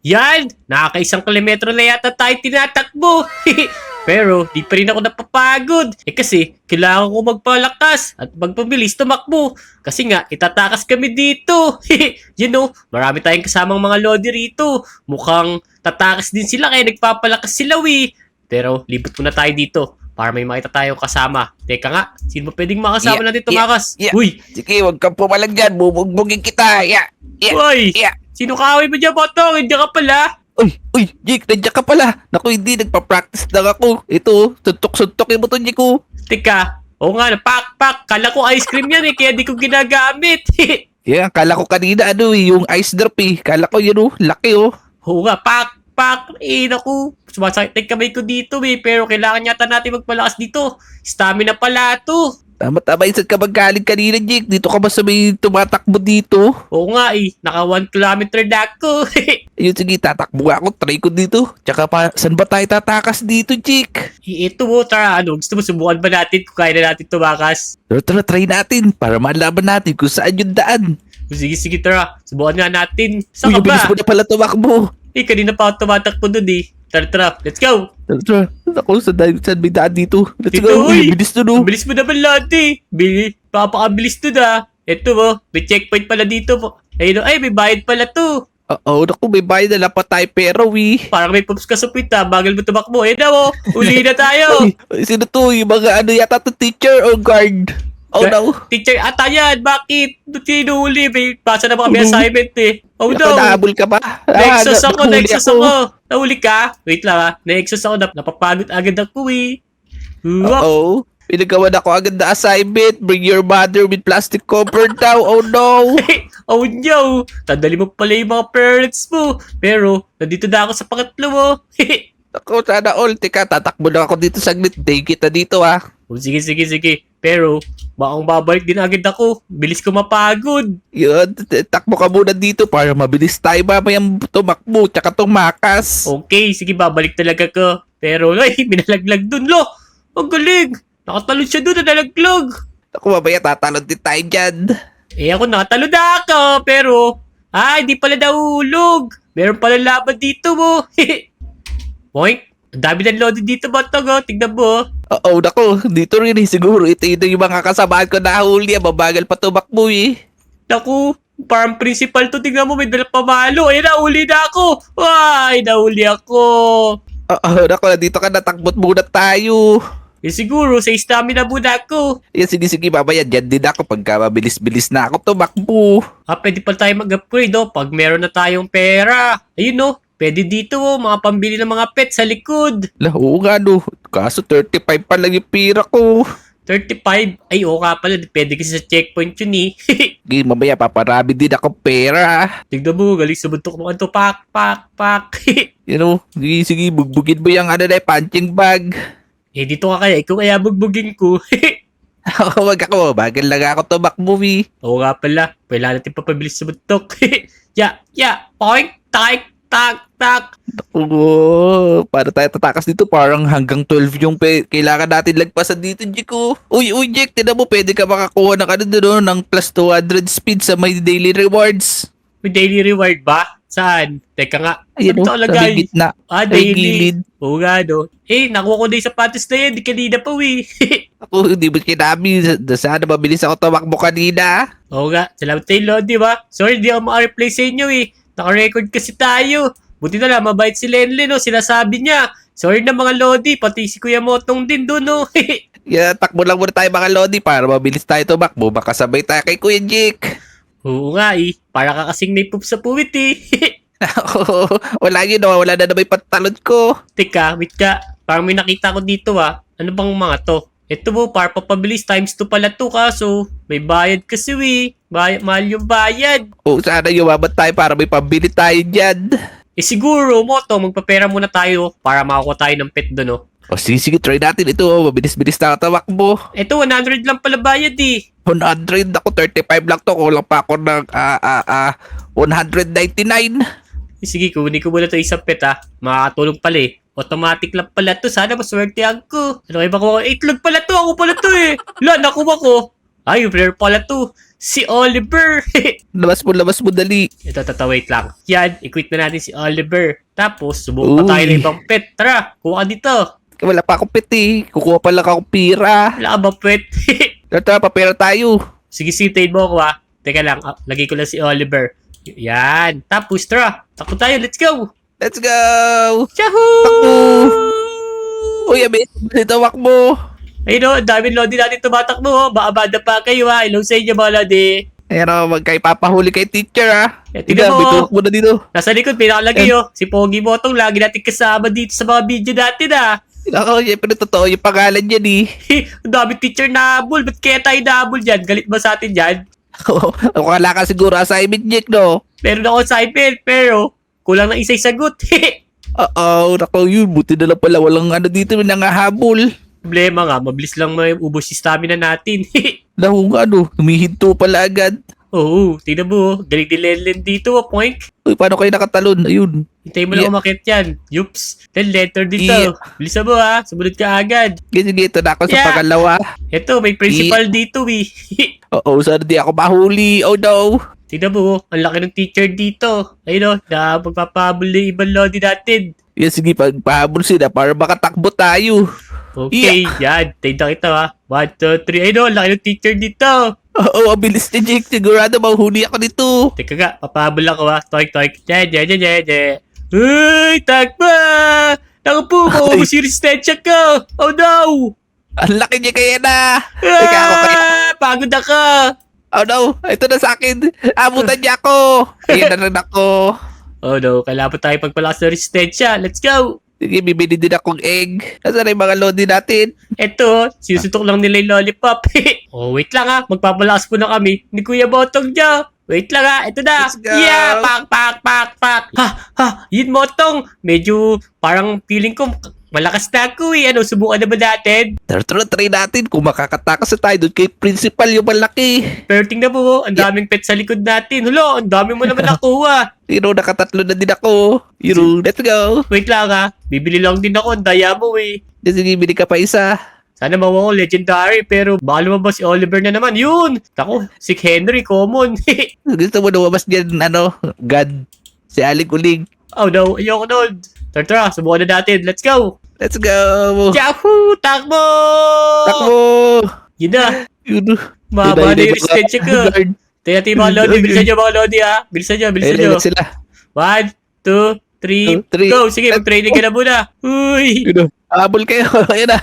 Yan! Nakaka-1 kilometro na yata tayo tinatakbo. Pero, di pa rin ako napapagod. Kasi, kailangan ko magpalakas at magpabilis tumakbo. Kasi nga, itatakas kami dito. Marami tayong kasamang mga lodi rito. Mukhang tatakas din sila kaya nagpapalakas sila, Pero, libot muna tayo dito para may makita tayong kasama. Teka nga, sino ba pwedeng makasama natin tumakas? Uy! Sige, huwag kang pumalag dyan. Bubugbugin kita. Uy! Sino kaaway mo dyan, Botong? Hindi ka pala. Uy, Jake, nandiyan ka pala. Naku, hindi, nagpa-practice lang ako. Ito, suntok-suntokin mo to, Jake, ko. Teka, oo nga, pak. Kala ko ice cream yan kaya di ko ginagamit. Kala ko kanina, yung ice drop Kala ko laki Oo nga, pak. Naku, sumasakit ang kamay ko dito pero kailangan yata natin magpalakas dito. Stamina pala to. Tama, saan ka magaling kanina, Jake? Dito ka ba sa may tumatakbo dito? Oo nga naka 1 kilometer na ako. Ayun, sige, tatakbo ako. Try ko dito. Tsaka saan ba tayo tatakas dito, Jake? Ito tara, gusto mo subukan ba natin kung kaya na natin tumakas? Tara, try natin para malaman natin kung saan yung daan. Sige, tara. Subukan nga natin. Saan ka ba? Bilis mo na pala tumakbo. Kanina pa ako tumatakbo dun Tara, let's go! Tara. Ako, saan may daan dito? Let's Dito, go. uy! Bilis to, no? Ang bilis mo naman lati. Papakabilis to da. Ito may checkpoint pala dito po. Ayun may bayad pala to. Oo, naku, may bayad na lapat tayo pero, Parang may pups ka sa pita, bagal mo tumakbo. Uli na tayo. Sino to? Yung mga yata to teacher or guard? Oh, no. Teacher, yan. Bakit? Sino uli? May pasa na ba kami assignment Oh, no. Nahabol ka ba? Na-exhaust ako. Nahuli Nahuli ka? Wait lang Na-exhaust ako. Napapagod agad ako Oo. Pinagawa na ako agad na assignment. Bring your mother with plastic cover daw. Oh, no. Oh, no. Tandali mo pala yung mga parents mo. Pero, nandito na ako sa pangatlo mo. Ako, sana all. Teka, tatakbo na ako dito saglit. Day kita dito, Sige. Pero, bakang babalik din agad ako. Bilis ko mapagod. Yun, takbo ka muna dito para mabilis tayo mamayang tumakbo tsaka tumakas. Okay, sige, babalik talaga ko. Pero, minalaglag dun, lo. Ang galing. Nakatalon siya dun na nalaglag. Ako, mamaya tatalon din tayo dyan. Ako nakatalo na ako. Pero, hindi pala nahulog. Meron pala laban dito mo. Boink. Ang dami ng loaded dito, Botong, Tignan mo. Oo, nako, dito rin siguro. Ito yung mga kasamaan ko na huli. Mabagal pa tumakbo Naku, parang principal to. Tignan mo, may dalang pamalo. Nahuli na ako. Nahuli ako. Oo, nako, dito ka natakbot muna tayo. Siguro, sa stamina muna ako. Sige, mamaya dyan din ako pagka mabilis-bilis na ako tumakbo. Pwede pa tayo mag-upgrade, pag meron na tayong pera. Ayun, pwede dito, mga pambili ng mga pet sa likod. Oo nga, no. Kaso 35 pa lang yung pira ko. 35? Ay, oo nga pala. Pwede kasi sa checkpoint yun Sige, mamaya paparami din ako pera. Tignan mo, galing sa buntok mo. Anto, pak. Sige, bugbugin mo yung punching bag. Dito ka kaya. Ikaw kaya bugbugin ko. Wag ako, bagal lang ako tumakbo, Oo nga pala. Kailangan natin papabilis sa buntok. Poink, tak. Oo, para tayo tatakas dito, parang hanggang 12 yung kailangan natin lagpasan dito, Jiko. Uy, Jack, tinan mo, pwede ka makakuha ng plus 200 speed sa may daily rewards. May daily reward ba? Saan? Teka nga. Ayun, Saan sa may gitna. Daily. Gilid. Oo nga, no. Nakuha ko na yung sapatos na yan. Di kanina pa, Ako, hindi mo kinami. Sana mabilis ako tumakbo kanina. Oo nga. Salamat tayo, Lodi, ba? Sorry, di ako maka-reply sa inyo, Naka-record kasi tayo. Buti na lang, mabait si Lenlen, Sinasabi niya. Sorry na mga Lodi, pati si Kuya Motong din doon, Takbo lang muna tayo mga Lodi para mabilis tayo tumakbo. Baka sabay tayo kay Kuya Jake. Oo nga, Para ka kasing may poop sa puwit, Wala wala na may pantalon ko. Teka, wait ka. Parang may nakita ko dito, Ano bang mga to? Ito mo, para papabilis times 2 pala to, kaso may bayad kasi, mahal yung bayad. Sana yumaman tayo para may pambili tayo dyan. Siguro, Moto, magpapera muna tayo para makakuha tayo ng pet doon, Sige, try natin ito. Mabilis-bilis na tamakbo. Ito, 100 lang pala bayad, 100 ako, 35 lang to. Kulang pa ako ng 199. Sige, kunin ko muna ito isang pet, Makakatulong pala, Automatic lang pala to. Sana maswerte ako. Ano kayo ba ko? Itlog pala to. Ako pala to, nakuha ko. Ay, yung player pala to. Si Oliver. Labas mo, dali. Ito, wait lang. Yan, i-quit na natin si Oliver. Tapos, subukan pa tayo ng Uy. ibang pet. Tara, kuha ka dito. Wala pa akong pet eh. Kukuha pa lang akong pira. Wala ka ba pet? Tara, papera tayo. Sige, sintayin mo ako ha. Teka lang, lagay ko lang si Oliver. Yan. Tapos, tara. Takbo tayo, let's go. Let's go! Yahoo! Uy, abis, tawak mo. Ayun o, ang daming lodi natin tumatakbo o. Baka banda pa kayo ha. Hello sa inyo mga lodi. Ayan o, magkaipapahuli kay teacher ah. Tingnan mo. Bitawak mo na dito. Nasa likod, pinakalagay o. Si Pogi Motong, lagi natin kasama dito sa mga video natin ha. Ako, syempre totoo yung pangalan niyan eh. Ang dami teacher na habol. Ba't kaya tayo nahabol dyan? Galit ba sa atin dyan? Wala ka siguro assignment, Jack, no? Meron ako assignment, pero kulang ng isa'y sagot. Oo, nako yun. Buti na lang pala. Walang ano dito, nangahabol. Problema nga, mabilis lang may ubos si stamina natin. Naku nga ano, humihinto pala agad. Oo, tingnan mo. Galing ni Lenlen dito, poink. Uy, paano kayo nakatalon? Ayun. Hintayin mo lang umakit yan. Yups. Then letter dito. Yeah. Bilisan mo ha. Sumunod ka agad. Sige, ito na ako sa Yeah. pangalawa. Eto, may principal dito eh. Oo, sana di ako mahuli. Oh no. Tingnan mo, ang laki ng teacher dito. Ayun o, na magpapahabol na yung ibang lodi natin. Yan, sige, pagpahabol sila para makatakbo tayo. Okay, yan. Tingnan kita ha. 1, 2, 3. Ayun o, ang laki ng teacher dito. Oo, ang bilis ni Jake. Sigurado mahuli ako dito. Teka nga, papahabol ako ha. Toik, toik. Je. Uy, takba! Naku po, maubos yung resistensya ko. Oh no! Ang laki niya kaya na. Teka ako kaya. Pagod ako. Oh no, ito na sa akin. Abutan niya ako. Kaya na rin ako. Oh no, kailangan pa tayo pagpalakas ng resistensya. Let's go! Sige, bibili din akong egg. Nasaan na yung mga lodi natin? Eto, sinusutok lang nila yung lollipop. Oh, wait lang ha. Magpapalakas po na kami ni Kuya Motong niya. Wait lang ha. Ito na. Let's go. Yeah! Pak! Ha! Yun Motong. Medyo parang feeling ko malakas na ako eh. Ano, subukan na ba natin? Try natin kung makakatakas na tayo doon kay principal yung malaki. Pero tingnan mo, ang daming pet sa likod natin. Hulo, ang dami mo naman nakuha. Pero nakatatlo na din ako. Let's go. Wait lang ha. Bibili lang din ako. Ang daya mo eh. Sige, bili ka pa isa. Sana mawawa ko legendary pero baka lumabas si Oliver na naman. Yun! Ako, si Henry, common. Gusto mo lumabas dyan, God. Si Aling Uling. Oh no, ayoko nun. Tara, subukan na natin. Let's go! Let's go. Yahoo! Takbo! Takbo. Yun na. Yun. Mahaba na yung resistensya ko. Guard. Tingnan natin yung mga lodi. Bilisan nyo mga lodi ha. Bilisan nyo. Ayun sila. 1, 2, 3, 3. go! Sige, mag-training ka na muna. Uy! Yun. Habol kayo. Ayun na.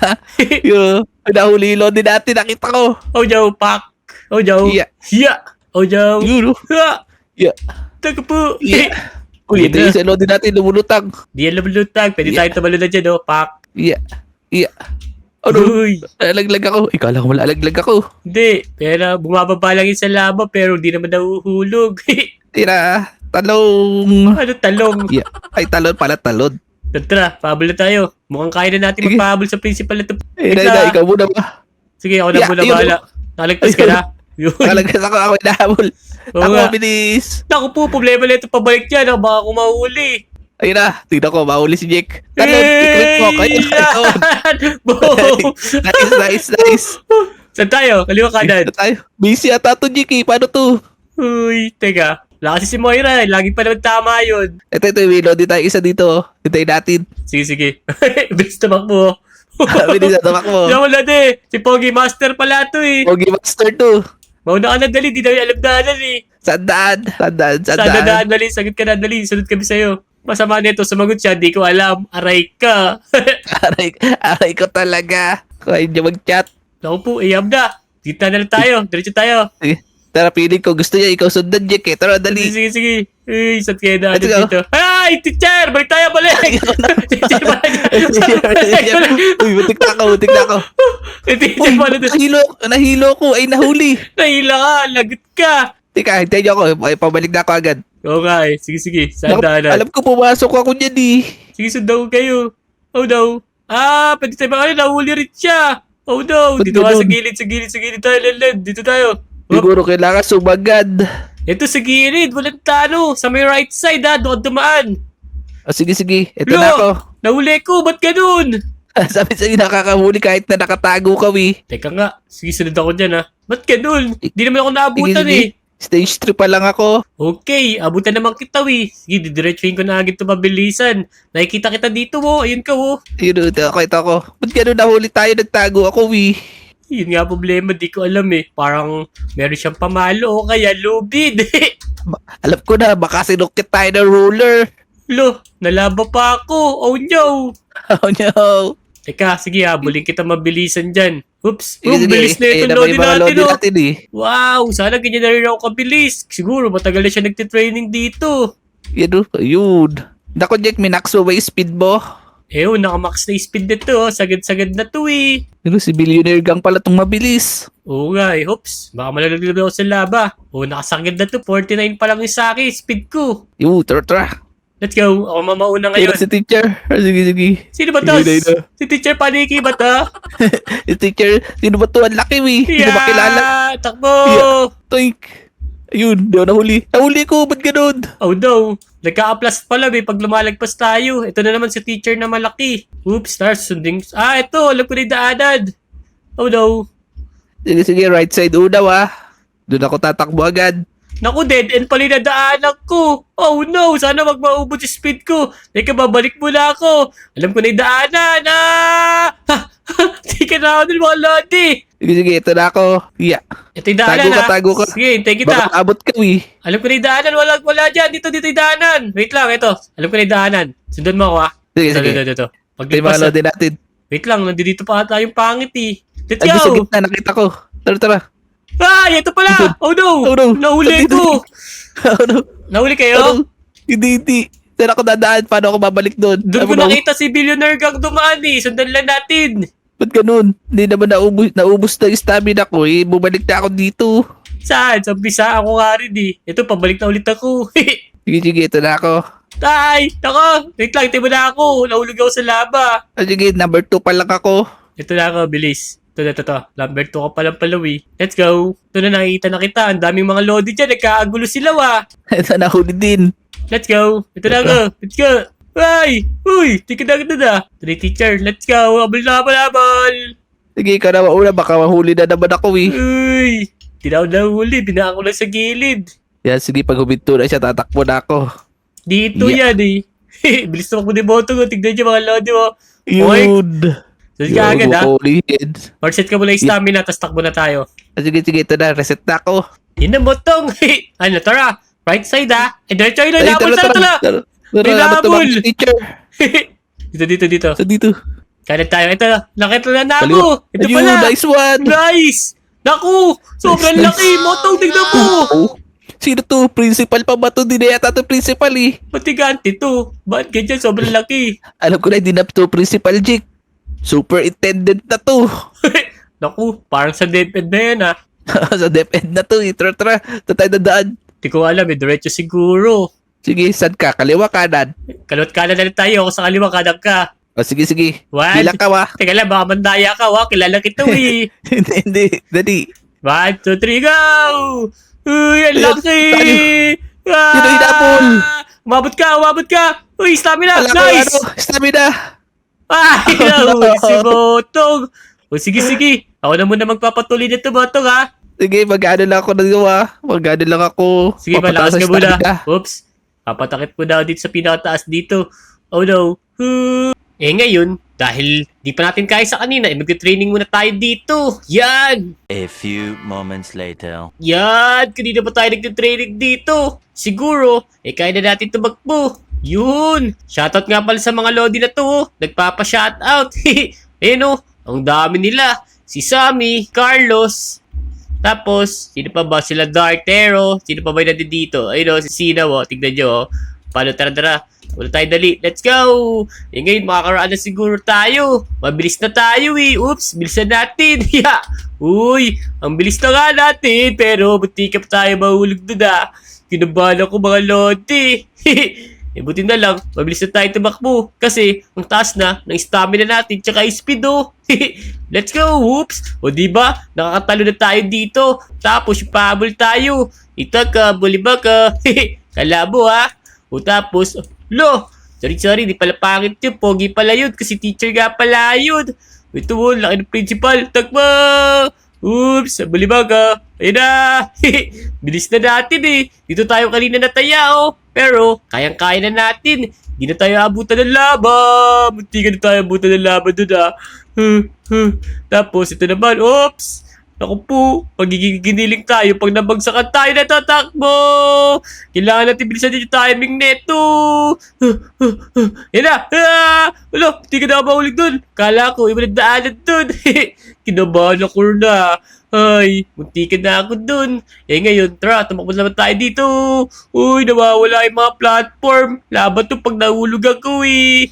Yun. Nahuli yung lodi natin. Nakita ko. Oh no, pak! Oh no. Yeah. Yeah! Oh no. Yun. Ha! Yeah. Taka po! Yeah. Uy, ito yung sa lodi natin. Lumulutang. Di yan lumulutag. Pwede tayo tumalo na dyan, oh. Pak! Yeah. Yeah. Ano? Uy! Lalaglag ako. Ikala ko malalaglag ako. Hindi. Pero bumababa lang yung sa lava pero di naman nahuhulog. Tira. Talong. Ano talong? Yeah. Ay, talon pala. Talon. Tara, pahabol na tayo. Mukhang kaya na natin Sige. magpahabol sa principal na ito. Ina, ikaw muna ba? Sige, ako na Yeah, muna yun. bahala. Nakalagtas ka na. Yun. Talagas ako inahabol. Oo Ako, nga. bilis. Naku po, problema na ito pabalik dyan. Baka ako mahuli. Ayun na, tignan ko, mahuli si Jake. Talon, i-click mo. Ayun, ayun. Boom! Nice. Saan tayo? Kaliwa kanan. Ito tayo. Busy ata to, Jake. Paano to? Uy, teka. Wala kasi si Moira. Lagi pa naman tama yun. Ito, may load tayo isa dito. Hintayin natin. Sige. Bilis tamakbo. Bilis na tamak mo. Yan wala di. Si Pogi Master pala to eh. Pogi Master to. Mauna ka na dali. Di na alam daanan eh. Sandaan. Sana daan dali. Sagot ka na dali. Sunod kami sa'yo. Masama nito. Sumagot siya. Di ko alam. Aray ka. Aray ko talaga. Kaya niya mag-chat. Naku po. Iyam na. Dito na lang tayo. Diretso tayo. Sige. Tara, piling ko. Gusto niya ikaw sundan, Jake. Tara, dali. Sige. Uy, saan kayo na Let's go. dito? Ay, teacher! Balik tayo, balik! Teacher, balik! Uy, butik na ako. Teacher, Uy, balik! nahilo ko. Ay, nahuli. Nahila ka, lagot ka! Teka, hintayin niyo ako. Ay, pabalik na ako agad. Oo nga eh. Sige. Saan Naku, daanan? alam ko pumasok ako niyan eh. Sige, sundan ko kayo. Oh no. Pwede tayo ba? Ay, nahuli rin siya. Oh no. Ba't Dito ka sa ganun? gilid tayo, Lenlen. Dito tayo. Siguro kailangan sumagad. Ito sa gilid. Walang talo. Sa may right side ha. Doon dumaan. Sige. Ito na ako. Nahuli ko. Ba't ganun? Sabi sa'yo nakakahuli kahit na nakatago kami. Teka nga. Sige, sunod ako dyan ha. Ba't ganun? Di naman ako naabutan Sige. Stage 3 pa lang ako. Okay, abutan naman kita, Sige, didiretsuhin ko na agad ito mabilisan. Nakikita kita dito, Ayun ka, Yun, ito ako. Ba't gano'n nahuli tayo? Nagtago ako, Yun nga problema, di ko alam Parang meron siyang pamalo o kaya lubid. Alam ko na, baka sinukit tayo ng ruler. Lo, nalaba pa ako. Oh no. Oh no. Teka, sige habulin kita mabilisan dyan. Oops, Sige, bilis na ito naman loading yung mga natin, loading natin Wow, sana ganyan na rin ako kabilis. Siguro matagal na siya nagtitraining dito. Yun. Naku, Jack, minax mo ba yung speed mo? Nakamax na yung speed nito. Sagad-sagad na to Si Billionaire Gang pala tong mabilis. Oo nga Oops, baka malalaglag ako sa laba. Nakasagad na to. 49 pa lang yung sa akin, speed ko. Tara. Let's go. Ako mamauna Ayun ngayon. si teacher. Sige. Sino ba to? Sige na. Si Teacher Paniki ba to? Si teacher, sino ba to? Ang laki, Hindi ba kilala? Takbo! Yeah. Toink. Ayun, di ako nahuli. Nahuli ko, ba't ganun? Oh no, nagka-aplas pala pag lumalagpas tayo. Ito na naman si teacher na malaki. Oops, stars sunding. Ito, alam ko na yung daanan. Oh no. Sige, right side unaw Doon ako tatakbo agad. Naku, dead end pala yung nadaanan ko. Oh no, sana wag maubos yung speed ko. Teka, babalik muna ako. Alam ko na yung daanan. Di ka na ako ng mga lodi. Sige, ito na ako. Yeah. Ito yung daanan Tago ka. Sige, hintayin kita. Baka abot ka, Alam ko na yung daanan. Wala dyan. Dito yung daanan. Wait lang, ito. Alam ko na yung daanan. Sundan mo ako Sige. Ito. Ito yung mga loading natin. Wait lang, nandito pa ata yung pangit Let's Ando sa go! gitna, nakita ko. Tara. Ito pala! Oh no! Oh no! Nahuli ko! Oh no! Nahuli kayo? Oh, hindi. Saan ako dadaan? Paano ako babalik doon? Doon ko nakita si Billionaire Gang dumaan Sundan lang natin. Ba't ganun? Hindi naman naubos na yung stamina ko Bumalik na ako dito. Saan? Sa umpisa ako nga rin Ito, pabalik na ulit ako. Sige, ito na ako. Tay! Nako! Wait lang, ito mo na ako. Nahulog ako sa laba. Sige, number 2 pa lang ako. Ito na ako, bilis. Ito. Number 2 ka palang palawi. Let's go. Ito na, nakikita na kita. Ang daming mga lodi dyan. Nagkaagulo sila Ito nahuli din. Let's go. Ito na ako. Let's go. Ay! Uy! Tika na. Ito na, teacher. Let's go. Abal. Sige, ikaw na mauna. Baka mahuli na naman ako Uy! Di na ako nahuli. Binaan ko lang sa gilid. Yan, sige, pag huminto na siya, tatakbo na ako. Dito yan Bilis naman ko ni Botong. Tignan niyo mga lodi mo. Yun. Sige ka agad Ulihin. Reset ka muna yung stamina, tapos takbo na tayo. Sige, ito na. Reset na ako. Yun na, Botong. Tara. Right side diretso yun. Ay, Labol sa tala. Binabol. Teacher. Dito. So, dito. Kanan tayo. Ito, nakita na ako. Ito Ayun, pala. nice one. Nice. Naku, sobrang Nice. laki. Botong, tignan mo. Sino to? Principal pa ba to? Di na yata to principal Matigante to. Ba't ganyan? Sobrang laki. Alam ko na, hindi na to principal, Jake. Superintendent na to. Naku, parang sa DepEd na yan Sa DepEd na to Tara. Ito tayo dadaan. Di ko alam diretso siguro. Sige, saan ka? Kaliwa, kanan. Kalot kanan na tayo. Ako sa kaliwa, kanan ka. Sige. One. Bilang ka Teka lang, baka mandaya ka Kilala kita Hindi. Dali. 1, 2, 3, go! Uy, ang laki! Sino hinapol? Umabot ka! Uy, stamina! Wala ko, Nice! stamina. Ay, nahuli si Botong! O sige. Ako na muna magpapatuloy nito, Botong, Sige, mag-ano lang ako nagawa. Mag-ano lang ako. Sige, malakas Papataas ka ang muna. stamina. Oops. Papatakit mo na dito sa pinakataas dito. Oh no. Ngayon, dahil di pa natin kaya sa kanina, mag-training muna tayo dito. Yan! A few moments later. Yan! Kanina pa tayo nag-training dito. Siguro, kaya na natin tumakbo. Yun! Shoutout nga pala sa mga lodi na to. Nagpapa-shoutout. Ang dami nila. Si Sammy, Carlos, tapos, sino pa ba? Sila Dartero. Sino pa ba yung nandito? Ayun si Sina, tignan nyo, Paano, tara. Wala tayo dali. Let's go! Ngayon, makakaraan na siguro tayo. Mabilis na tayo Oops, bilisan natin. Uy, ang bilis na nga natin. Pero, buti ka pa tayo mahulog doon Kinabahan ako mga lodi. Buti na lang, mabilis na tayo tumakbo. Kasi, ang taas na ng stamina natin tsaka speed Let's go! Oops! O diba? Nakakatalo na tayo dito. Tapos, pahabol tayo. Ita ka, buliba ka. Kalabo O tapos, sorry, di pala pangit yun. Pogi pala yun kasi teacher nga pala yun. Ito laki ng principal. Takbo! Oops, balibaga. Ayun na. Bilis na natin eh. Dito tayo kanina nataya oh. Pero, kayang-kaya na natin. Hindi na tayo abutan ng laba. Munti ka na tayo abutan ng laba dun ah. Tapos, ito naman. Oops. Naku po, magiging giniling tayo pag nabagsakan tayo na tatakbo. Kailangan natin bilisan din yung timing neto. Yan na. Wala, hindi ka na maulig dun. Kala ko, iba nagdaanan dun. Kinabahan ako na. Ay, munti ka na ako dun. Eh ngayon, tara, tumakbo naman tayo dito. Uy, nawawala yung mga platform. Laban to pag nahulog ako eh.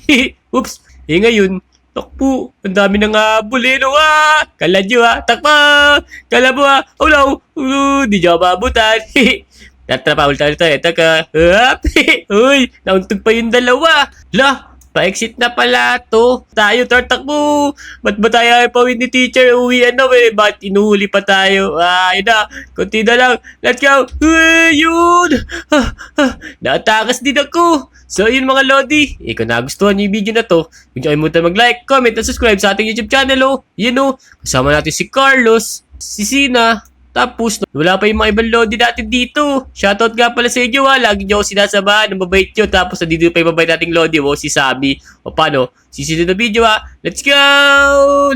Oops. Eh ngayon, takbo, ang dami nang habol eh, no ah! Kala nyo ah, takbo! Kala mo ah, oh no! Di nyo mabutan! Tatrapa ulit tayo, taka! Uy, nauntog pa yung dalawa! La, pa-exit na pala to! Tayo, takbo! Ba't ba tayo ay pawin ni teacher? Uwi ano eh, ba't inuhuli pa tayo? Yun na, konti na lang! Let's go! Yun! Naatakas din ako! So yun mga Lodi, kung nagustuhan niyo yung video na to, huwag niyo kalimutan mag-like, comment, at subscribe sa ating YouTube channel oh. Yun oh, kasama natin si Carlos, si Sina, tapos wala pa yung mga ibang Lodi natin dito. Shoutout nga pala sa inyo lagi niyo ako sinasamahan, ang mabait nyo, tapos nandito pa yung mabait nating Lodi si Sabi. O paano, sisunod na video let's go!